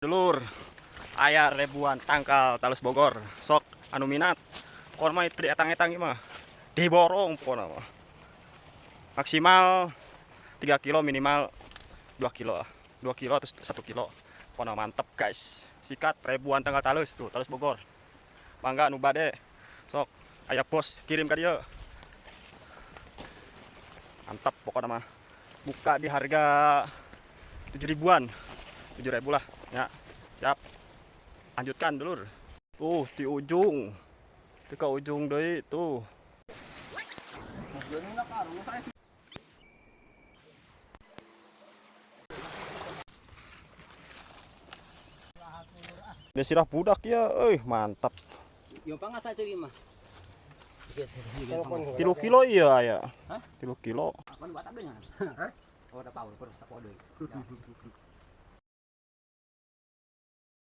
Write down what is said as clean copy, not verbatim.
Dulur, aya ribuan tangkal talus Bogor. Sok anu minat. Kon mah tri etang-etang mah. Diborong pokona mah. Maksimal 3 kilo, minimal 2 kilo. 2 kilo atau 1 kilo. Pokona mantep, guys. Sikat ribuan tangkal talus tuh, talus Bogor. Mangga nu bade. Sok aya bos kirim ka dieu. Mantap pokona mah. Buka di harga 7 ribuan. 7 ribu lah ya. Siap, lanjutkan dulur. Di ujung, ke ujung deh tuh. Udah sirah budak ya, mantap. Yung pangasa ceri mah. 3 kilo iya ya. 3 kilo. Apa buat apa nya? Oh, da pau, da pau deui.